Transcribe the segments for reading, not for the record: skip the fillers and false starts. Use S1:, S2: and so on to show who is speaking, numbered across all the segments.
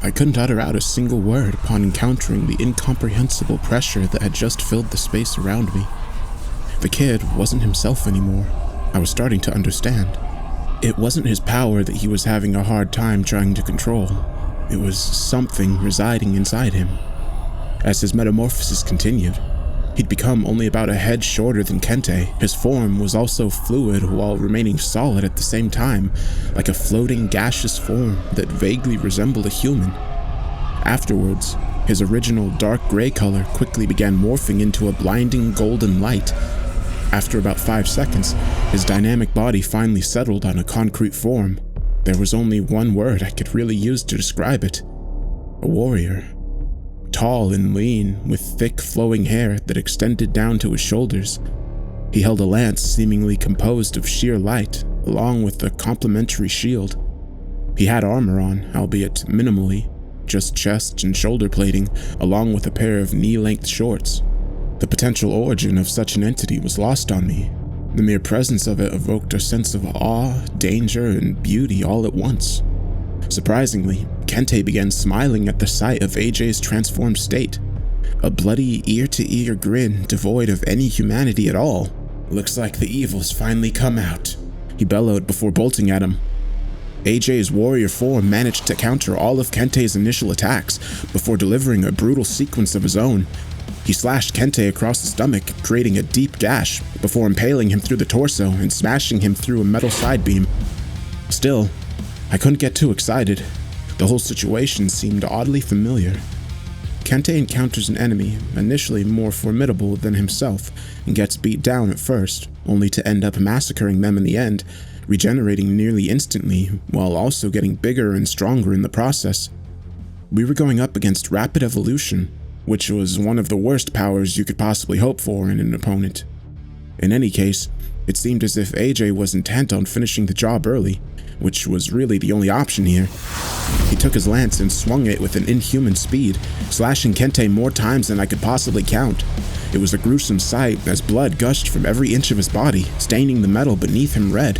S1: I couldn't utter out a single word upon encountering the incomprehensible pressure that had just filled the space around me. The kid wasn't himself anymore. I was starting to understand. It wasn't his power that he was having a hard time trying to control. It was something residing inside him. As his metamorphosis continued, he'd become only about a head shorter than Kente. His form was also fluid while remaining solid at the same time, like a floating gaseous form that vaguely resembled a human. Afterwards, his original dark gray color quickly began morphing into a blinding golden light. After about 5 seconds, his dynamic body finally settled on a concrete form. There was only one word I could really use to describe it: a warrior. Tall and lean, with thick flowing hair that extended down to his shoulders. He held a lance seemingly composed of sheer light, along with a complementary shield. He had armor on, albeit minimally, just chest and shoulder plating, along with a pair of knee-length shorts. The potential origin of such an entity was lost on me. The mere presence of it evoked a sense of awe, danger, and beauty all at once. Surprisingly, Kente began smiling at the sight of AJ's transformed state. A bloody, ear-to-ear grin devoid of any humanity at all. "Looks like the evil's finally come out," he bellowed before bolting at him. AJ's warrior form managed to counter all of Kente's initial attacks before delivering a brutal sequence of his own. He slashed Kente across the stomach, creating a deep gash, before impaling him through the torso and smashing him through a metal side beam. Still, I couldn't get too excited. The whole situation seemed oddly familiar. Kente encounters an enemy, initially more formidable than himself, and gets beat down at first, only to end up massacring them in the end, regenerating nearly instantly, while also getting bigger and stronger in the process. We were going up against rapid evolution, which was one of the worst powers you could possibly hope for in an opponent. In any case, it seemed as if AJ was intent on finishing the job early, which was really the only option here. He took his lance and swung it with an inhuman speed, slashing Kente more times than I could possibly count. It was a gruesome sight as blood gushed from every inch of his body, staining the metal beneath him red.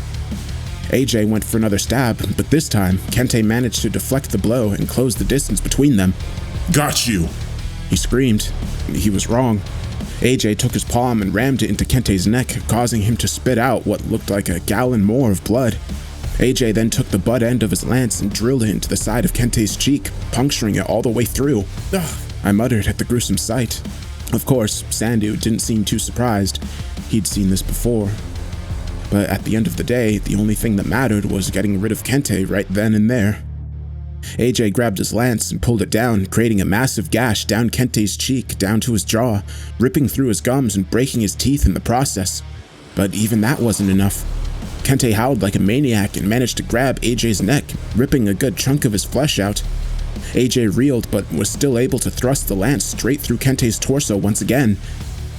S1: AJ went for another stab, but this time, Kente managed to deflect the blow and close the distance between them.
S2: "Got you!"
S1: He screamed. He was wrong. AJ took his palm and rammed it into Kente's neck, causing him to spit out what looked like a gallon more of blood. AJ then took the butt end of his lance and drilled it into the side of Kente's cheek, puncturing it all the way through. "Ugh," I muttered at the gruesome sight. Of course, Sandu didn't seem too surprised. He'd seen this before. But at the end of the day, the only thing that mattered was getting rid of Kente right then and there. AJ grabbed his lance and pulled it down, creating a massive gash down Kente's cheek, down to his jaw, ripping through his gums and breaking his teeth in the process. But even that wasn't enough. Kente howled like a maniac and managed to grab AJ's neck, ripping a good chunk of his flesh out. AJ reeled but was still able to thrust the lance straight through Kente's torso once again.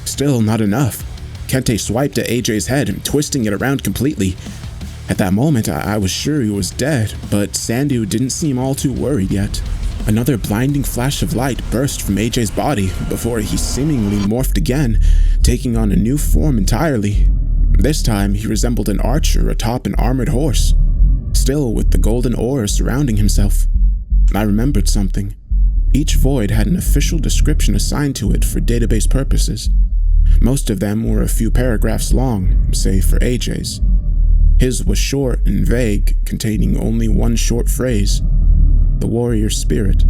S1: Still not enough. Kente swiped at AJ's head, twisting it around completely. At that moment, I was sure he was dead, but Sandu didn't seem all too worried yet. Another blinding flash of light burst from AJ's body before he seemingly morphed again, taking on a new form entirely. This time, he resembled an archer atop an armored horse, still with the golden aura surrounding himself. I remembered something. Each void had an official description assigned to it for database purposes. Most of them were a few paragraphs long, save for AJ's. His was short and vague, containing only one short phrase: the warrior spirit.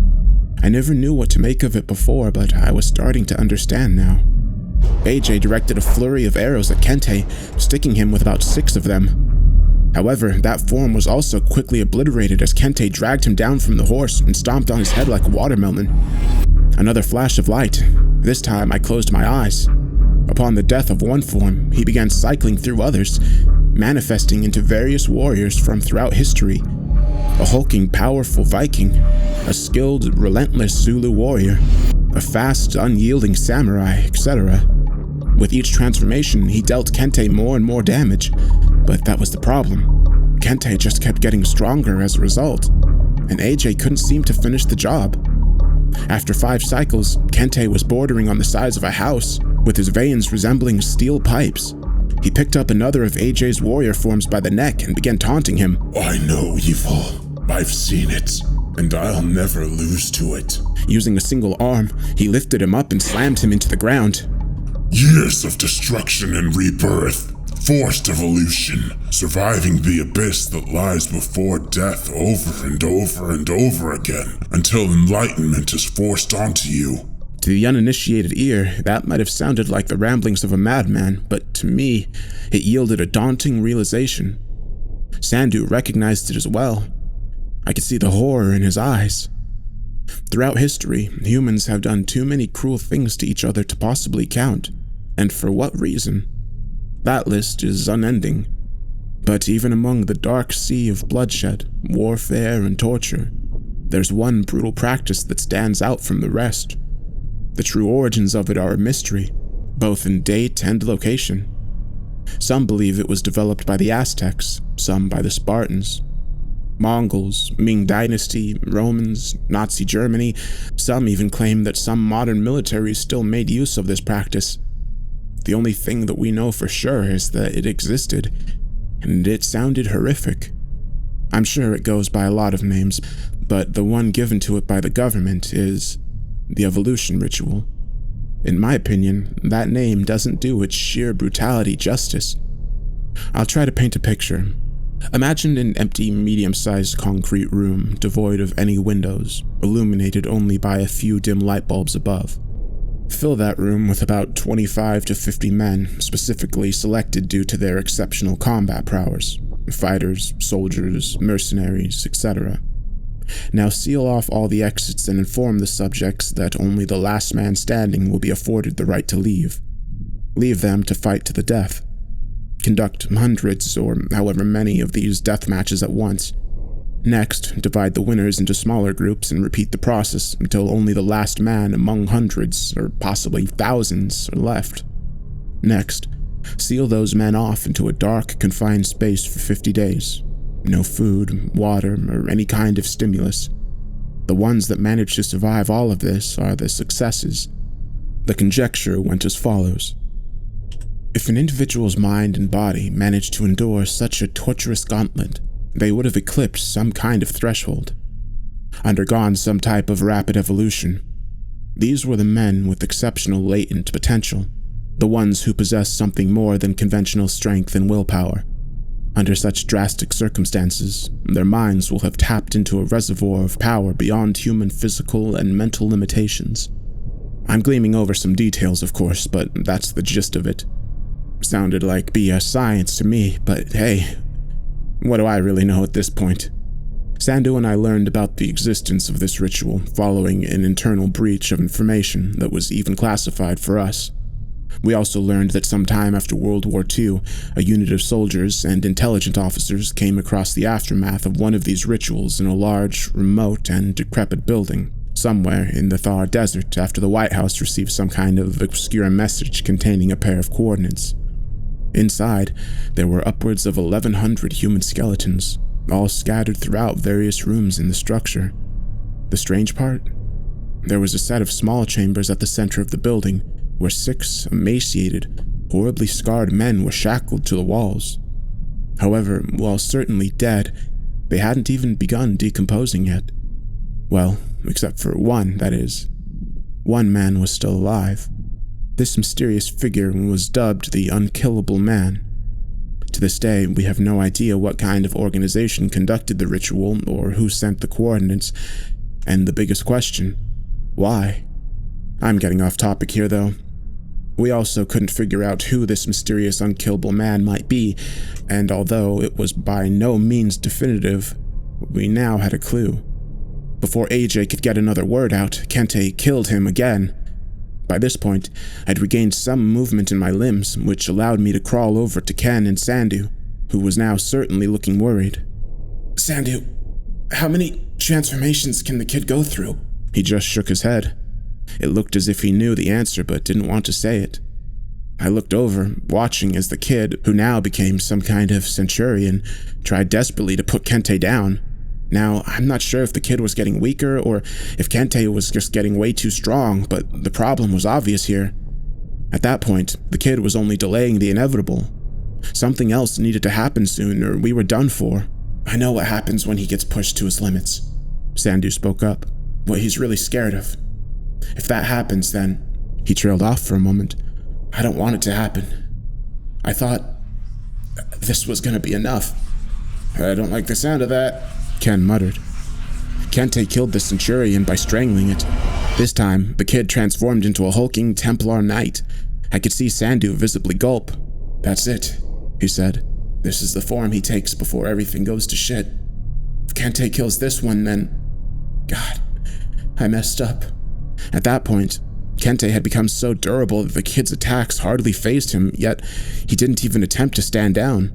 S1: I never knew what to make of it before, but I was starting to understand now. AJ directed a flurry of arrows at Kente, sticking him with about 6 of them. However, that form was also quickly obliterated as Kente dragged him down from the horse and stomped on his head like a watermelon. Another flash of light. This time I closed my eyes. Upon the death of one form, he began cycling through others, manifesting into various warriors from throughout history. A hulking, powerful Viking, a skilled, relentless Zulu warrior, a fast, unyielding samurai, etc. With each transformation, he dealt Kente more and more damage, but that was the problem. Kente just kept getting stronger as a result, and AJ couldn't seem to finish the job. After 5 cycles, Kente was bordering on the size of a house, with his veins resembling steel pipes. He picked up another of AJ's warrior forms by the neck and began taunting him.
S2: "I know evil. I've seen it. and I'll never lose to it.
S1: Using a single arm, he lifted him up and slammed him into the ground.
S2: Years of destruction and rebirth, forced evolution, surviving the abyss that lies before death over and over and over again, until enlightenment is forced onto you.
S1: To the uninitiated ear, that might have sounded like the ramblings of a madman, but to me, it yielded a daunting realization. Sandu recognized it as well. I could see the horror in his eyes. Throughout history, humans have done too many cruel things to each other to possibly count, and for what reason? That list is unending. But even among the dark sea of bloodshed, warfare, and torture, there's one brutal practice that stands out from the rest. The true origins of it are a mystery, both in date and location. Some believe it was developed by the Aztecs, some by the Spartans. Mongols, Ming Dynasty, Romans, Nazi Germany, some even claim that some modern militaries still made use of this practice. The only thing that we know for sure is that it existed, and it sounded horrific. I'm sure it goes by a lot of names, but the one given to it by the government is the evolution ritual. In my opinion, that name doesn't do its sheer brutality justice. I'll try to paint a picture. Imagine an empty, medium-sized concrete room devoid of any windows, illuminated only by a few dim light bulbs above. Fill that room with about 25 to 50 men, specifically selected due to their exceptional combat prowess. Fighters, soldiers, mercenaries, etc. Now seal off all the exits and inform the subjects that only the last man standing will be afforded the right to leave. Leave them to fight to the death. Conduct hundreds or however many of these death matches at once. Next, divide the winners into smaller groups and repeat the process until only the last man among hundreds, or possibly thousands, are left. Next, seal those men off into a dark, confined space for 50 days. No food, water, or any kind of stimulus. The ones that manage to survive all of this are the successes. The conjecture went as follows. If an individual's mind and body managed to endure such a torturous gauntlet, they would have eclipsed some kind of threshold, undergone some type of rapid evolution. These were the men with exceptional latent potential, the ones who possessed something more than conventional strength and willpower. Under such drastic circumstances, their minds will have tapped into a reservoir of power beyond human physical and mental limitations. I'm gleaming over some details, of course, but that's the gist of it. Sounded like BS science to me, but hey, what do I really know at this point? Sandu and I learned about the existence of this ritual following an internal breach of information that was even classified for us. We also learned that sometime after World War II, a unit of soldiers and intelligence officers came across the aftermath of one of these rituals in a large, remote, and decrepit building somewhere in the Thar Desert after the White House received some kind of obscure message containing a pair of coordinates. Inside, there were upwards of 1,100 human skeletons, all scattered throughout various rooms in the structure. The strange part? There was a set of small chambers at the center of the building where 6 emaciated, horribly scarred men were shackled to the walls. However, while certainly dead, they hadn't even begun decomposing yet. Well, except for one, that is. One man was still alive. This mysterious figure was dubbed the Unkillable Man. To this day, we have no idea what kind of organization conducted the ritual or who sent the coordinates, and the biggest question, why? I'm getting off topic here, though. We also couldn't figure out who this mysterious Unkillable Man might be, and although it was by no means definitive, we now had a clue. Before AJ could get another word out, Kente killed him again. By this point, I'd regained some movement in my limbs, which allowed me to crawl over to Ken and Sandu, who was now certainly looking worried.
S3: Sandu, how many transformations can the kid go through?
S1: He just shook his head. It looked as if he knew the answer but didn't want to say it. I looked over, watching as the kid, who now became some kind of centurion, tried desperately to put Kente down. Now, I'm not sure if the kid was getting weaker or if Kente was just getting way too strong, but the problem was obvious here. At that point, the kid was only delaying the inevitable. Something else needed to happen soon or we were done for.
S3: I know what happens when he gets pushed to his limits.
S1: Sandu spoke up.
S3: What he's really scared of. If that happens, then...
S1: He trailed off for a moment.
S3: I don't want it to happen. I thought this was gonna be enough. I don't like the sound of that,
S1: Ken muttered. Kente killed the Centurion by strangling it. This time, the kid transformed into a hulking Templar knight. I could see Sandu visibly gulp.
S3: That's it, he said. This is the form he takes before everything goes to shit. If Kente kills this one, then... God, I messed up.
S1: At that point, Kente had become so durable that the kid's attacks hardly fazed him, yet he didn't even attempt to stand down.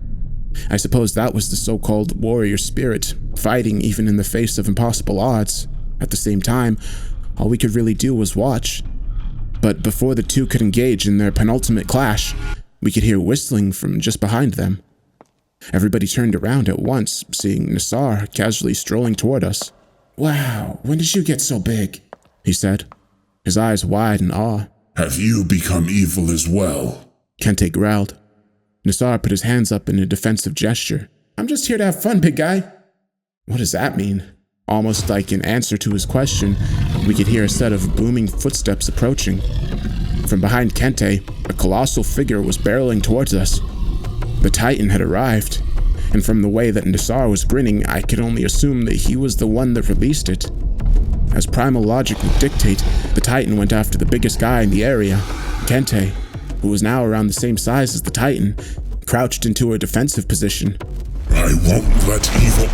S1: I suppose that was the so-called warrior spirit, fighting even in the face of impossible odds. At the same time, all we could really do was watch. But before the two could engage in their penultimate clash, we could hear whistling from just behind them. Everybody turned around at once, seeing Nassar casually strolling toward us.
S3: Wow, when did you get so big?
S1: He said, his eyes wide in awe.
S2: Have you become evil as well?
S1: Kente growled. Nassar put his hands up in a defensive gesture.
S3: I'm just here to have fun, big guy.
S1: What does that mean? Almost like in answer to his question, we could hear a set of booming footsteps approaching. From behind Kente, a colossal figure was barreling towards us. The Titan had arrived, and from the way that Nassar was grinning, I could only assume that he was the one that released it. As primal logic would dictate, the Titan went after the biggest guy in the area, Kente, who was now around the same size as the Titan, crouched into a defensive position.
S2: I won't let evil...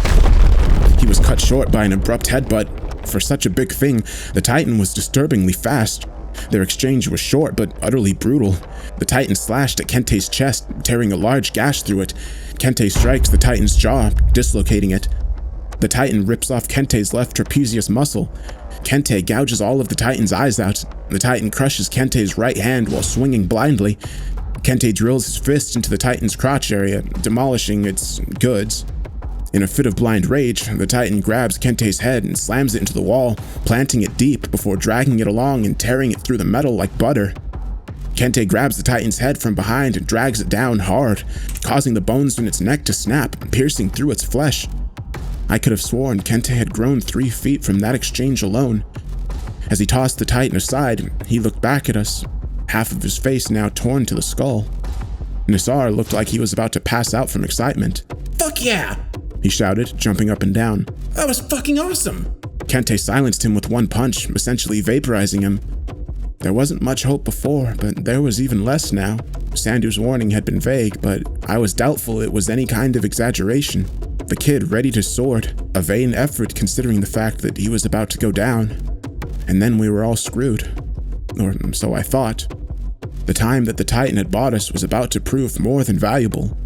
S1: He was cut short by an abrupt headbutt. For such a big thing, the Titan was disturbingly fast. Their exchange was short but utterly brutal. The Titan slashed at Kente's chest, tearing a large gash through it. Kente strikes the Titan's jaw, dislocating it. The Titan rips off Kente's left trapezius muscle. Kente gouges all of the Titan's eyes out. The Titan crushes Kente's right hand while swinging blindly. Kente drills his fist into the Titan's crotch area, demolishing its goods. In a fit of blind rage, the Titan grabs Kente's head and slams it into the wall, planting it deep before dragging it along and tearing it through the metal like butter. Kente grabs the Titan's head from behind and drags it down hard, causing the bones in its neck to snap, piercing through its flesh. I could have sworn Kente had grown 3 feet from that exchange alone. As he tossed the Titan aside, he looked back at us, half of his face now torn to the skull. Nassar looked like he was about to pass out from excitement.
S3: Fuck yeah!
S1: He shouted, jumping up and down.
S3: That was fucking awesome!
S1: Kente silenced him with one punch, essentially vaporizing him. There wasn't much hope before, but there was even less now. Sandu's warning had been vague, but I was doubtful it was any kind of exaggeration. The kid readied his sword, a vain effort considering the fact that he was about to go down. And then we were all screwed. Or so I thought. The time that the Titan had bought us was about to prove more than valuable.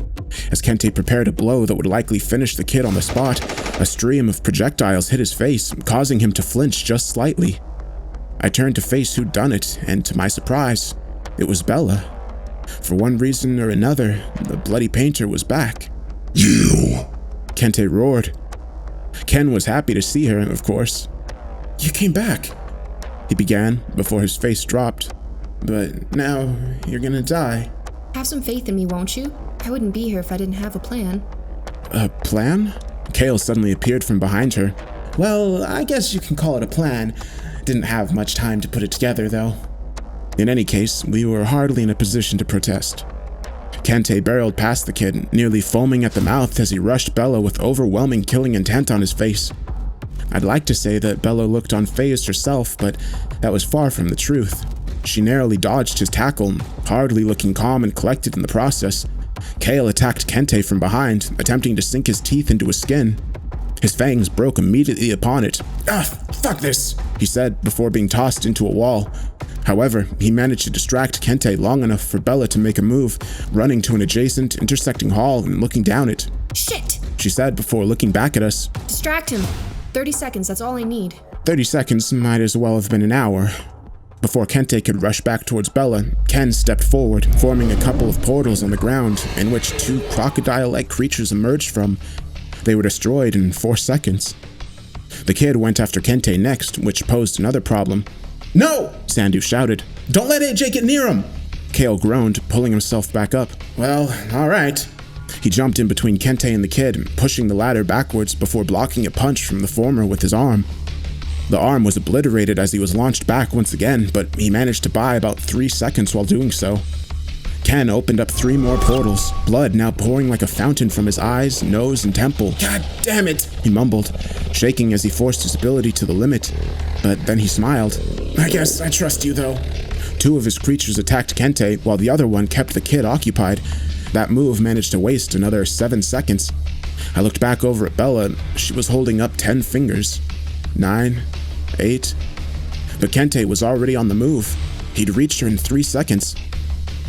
S1: As Kente prepared a blow that would likely finish the kid on the spot, a stream of projectiles hit his face, causing him to flinch just slightly. I turned to face who'd done it, and to my surprise, it was Bella. For one reason or another, the bloody painter was back.
S2: You!
S1: Kente roared. Ken was happy to see her, of course.
S3: You came back,
S1: he began before his face dropped.
S3: But now you're gonna die.
S4: Have some faith in me, won't you? I wouldn't be here if I didn't have a plan.
S1: A plan? Kale suddenly appeared from behind her.
S3: Well, I guess you can call it a plan. Didn't have much time to put it together, though.
S1: In any case, we were hardly in a position to protest. Kente barreled past the kid, nearly foaming at the mouth as he rushed Bella with overwhelming killing intent on his face. I'd like to say that Bella looked unfazed herself, but that was far from the truth. She narrowly dodged his tackle, hardly looking calm and collected in the process. Kale attacked Kente from behind, attempting to sink his teeth into his skin. His fangs broke immediately upon it.
S3: Ah, fuck this,
S1: he said before being tossed into a wall. However, he managed to distract Kente long enough for Bella to make a move, running to an adjacent, intersecting hall and looking down it.
S4: Shit!
S1: She said before looking back at us.
S4: Distract him. 30 seconds, that's all I need.
S1: 30 seconds might as well have been an hour. Before Kente could rush back towards Bella, Ken stepped forward, forming a couple of portals on the ground, in which 2 crocodile-like creatures emerged from. They were destroyed in 4 seconds. The kid went after Kente next, which posed another problem.
S3: No!
S1: Sandu shouted.
S3: Don't let AJ get near him!
S1: Kale groaned, pulling himself back up.
S3: Well, alright.
S1: He jumped in between Kente and the kid, pushing the latter backwards before blocking a punch from the former with his arm. The arm was obliterated as he was launched back once again, but he managed to buy about 3 seconds while doing so. Ken opened up 3 more portals, blood now pouring like a fountain from his eyes, nose, and temple.
S3: God damn it,
S1: he mumbled, shaking as he forced his ability to the limit. But then he smiled.
S3: I guess I trust you, though.
S1: 2 of his creatures attacked Kente, while the other one kept the kid occupied. That move managed to waste another 7 seconds. I looked back over at Bella. She was holding up 10 fingers. 9, 8. But Kente was already on the move. He'd reached her in 3 seconds.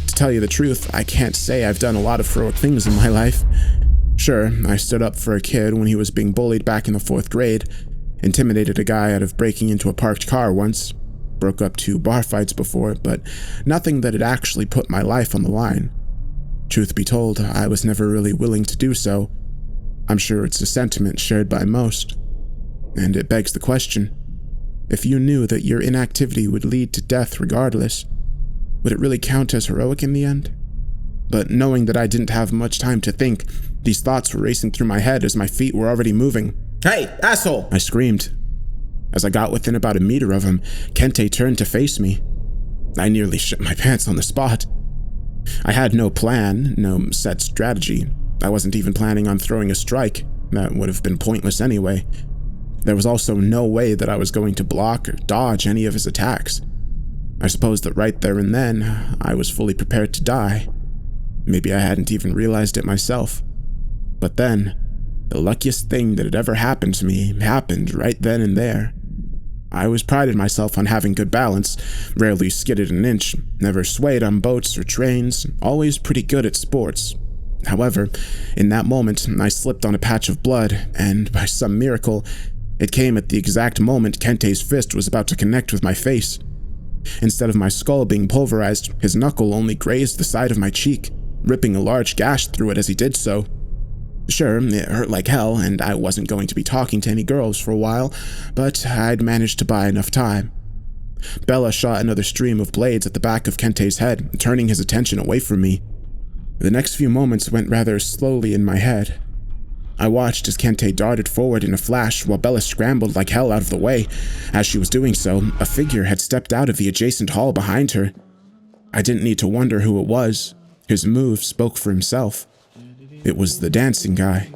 S1: To tell you the truth, I can't say I've done a lot of heroic things in my life. Sure, I stood up for a kid when he was being bullied back in the 4th grade, intimidated a guy out of breaking into a parked car once, broke up 2 bar fights before, but nothing that had actually put my life on the line. Truth be told, I was never really willing to do so. I'm sure it's a sentiment shared by most. And it begs the question, if you knew that your inactivity would lead to death regardless, would it really count as heroic in the end? But knowing that I didn't have much time to think, these thoughts were racing through my head as my feet were already moving.
S3: Hey, asshole!
S1: I screamed. As I got within about a meter of him, Kente turned to face me. I nearly shit my pants on the spot. I had no plan, no set strategy. I wasn't even planning on throwing a strike. That would have been pointless anyway. There was also no way that I was going to block or dodge any of his attacks. I suppose that right there and then, I was fully prepared to die. Maybe I hadn't even realized it myself. But then, the luckiest thing that had ever happened to me happened right then and there. I always prided myself on having good balance, rarely skidded an inch, never swayed on boats or trains, always pretty good at sports. However, in that moment, I slipped on a patch of blood, and by some miracle, it came at the exact moment Kente's fist was about to connect with my face. Instead of my skull being pulverized, his knuckle only grazed the side of my cheek, ripping a large gash through it as he did so. Sure, it hurt like hell, and I wasn't going to be talking to any girls for a while, but I'd managed to buy enough time. Bella shot another stream of blades at the back of Kente's head, turning his attention away from me. The next few moments went rather slowly in my head. I watched as Kente darted forward in a flash while Bella scrambled like hell out of the way. As she was doing so, a figure had stepped out of the adjacent hall behind her. I didn't need to wonder who it was. His move spoke for himself. It was the dancing guy,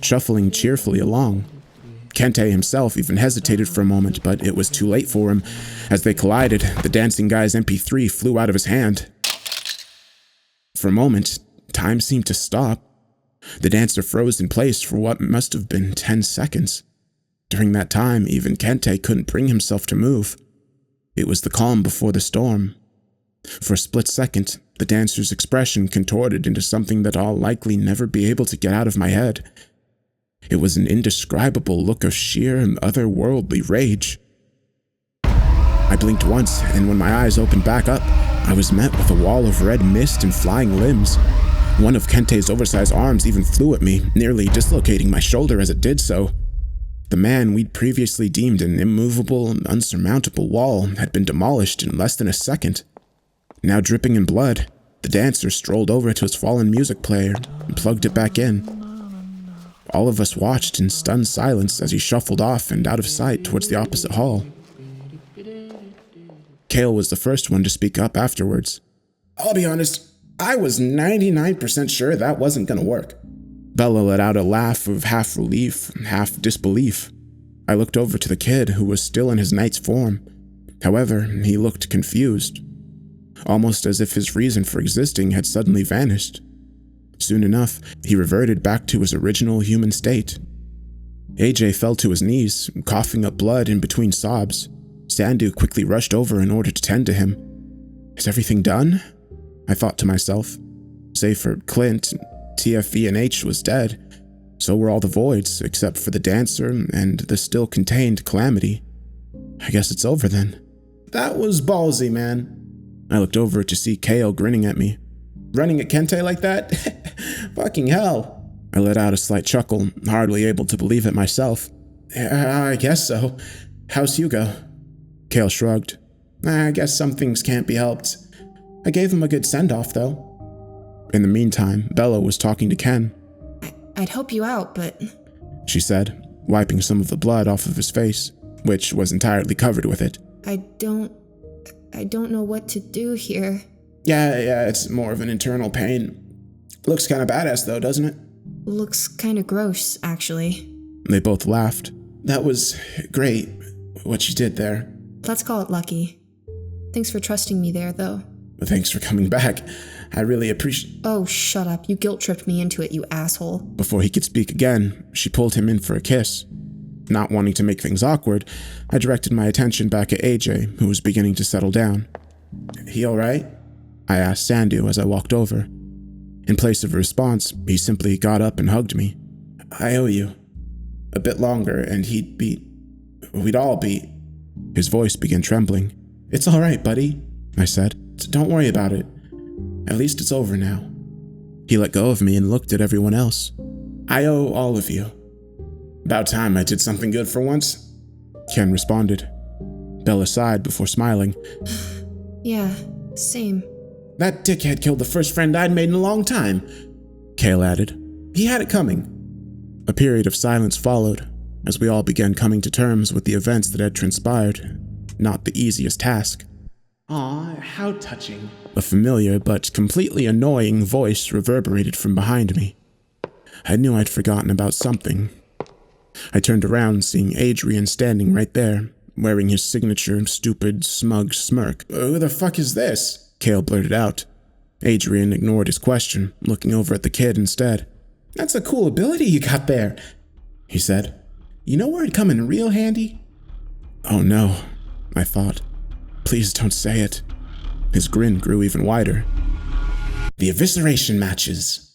S1: shuffling cheerfully along. Kente himself even hesitated for a moment, but it was too late for him. As they collided, the dancing guy's MP3 flew out of his hand. For a moment, time seemed to stop. The dancer froze in place for what must have been 10 seconds. During that time, even Kente couldn't bring himself to move. It was the calm before the storm. For a split second, the dancer's expression contorted into something that I'll likely never be able to get out of my head. It was an indescribable look of sheer and otherworldly rage. I blinked once, and when my eyes opened back up, I was met with a wall of red mist and flying limbs. One of Kente's oversized arms even flew at me, nearly dislocating my shoulder as it did so. The man we'd previously deemed an immovable and unsurmountable wall had been demolished in less than a second. Now dripping in blood, the dancer strolled over to his fallen music player and plugged it back in. All of us watched in stunned silence as he shuffled off and out of sight towards the opposite hall. Kale was the first one to speak up afterwards.
S3: I'll be honest, I was 99% sure that wasn't gonna work.
S1: Bella let out a laugh of half relief, half disbelief. I looked over to the kid, who was still in his knight's form. However, he looked confused, almost as if his reason for existing had suddenly vanished. Soon enough, he reverted back to his original human state. AJ fell to his knees, coughing up blood in between sobs. Sandu quickly rushed over in order to tend to him. Is everything done? I thought to myself. Save for Clint, TFE and H was dead. So were all the voids, except for the dancer and the still contained Calamity. I guess it's over then.
S3: That was ballsy, man.
S1: I looked over to see Kale grinning at me.
S3: Running at Kente like that? Fucking hell.
S1: I let out a slight chuckle, hardly able to believe it myself.
S3: I guess so. How's Hugo?
S1: Kale shrugged.
S3: I guess some things can't be helped. I gave him a good send-off, though.
S1: In the meantime, Bella was talking to Ken.
S4: I'd help you out, but...
S1: she said, wiping some of the blood off of his face, which was entirely covered with it.
S4: I don't know what to do here.
S3: Yeah, it's more of an internal pain. Looks kind of badass though, doesn't it?
S4: Looks kind of gross, actually.
S1: They both laughed.
S3: That was great, what you did there.
S4: Let's call it lucky. Thanks for trusting me there, though.
S3: Thanks for coming back. I really appreciate...
S4: Oh, shut up. You guilt-tripped me into it, you asshole.
S1: Before he could speak again, she pulled him in for a kiss. Not wanting to make things awkward, I directed my attention back at AJ, who was beginning to settle down.
S3: He alright?
S1: I asked Sandu as I walked over. In place of a response, he simply got up and hugged me.
S3: I owe you. A bit longer and we'd all be...
S1: His voice began trembling.
S3: It's alright, buddy,
S1: I said.
S3: Don't worry about it. At least it's over now.
S1: He let go of me and looked at everyone else.
S3: I owe all of you. About time I did something good for once.
S1: Ken responded. Bella sighed before smiling.
S4: Yeah, same.
S3: That dickhead killed the first friend I'd made in a long time,
S1: Kale added.
S3: He had it coming.
S1: A period of silence followed, as we all began coming to terms with the events that had transpired. Not the easiest task.
S3: Aw, how touching.
S1: A familiar but completely annoying voice reverberated from behind me. I knew I'd forgotten about something. I turned around, seeing Adrian standing right there, wearing his signature stupid, smug smirk.
S3: Who the fuck is this?
S1: Kale blurted out. Adrian ignored his question, looking over at the kid instead.
S3: That's a cool ability you got there, he said. You know where it'd come in real handy?
S1: Oh no, I thought. Please don't say it. His grin grew even wider.
S3: The evisceration matches.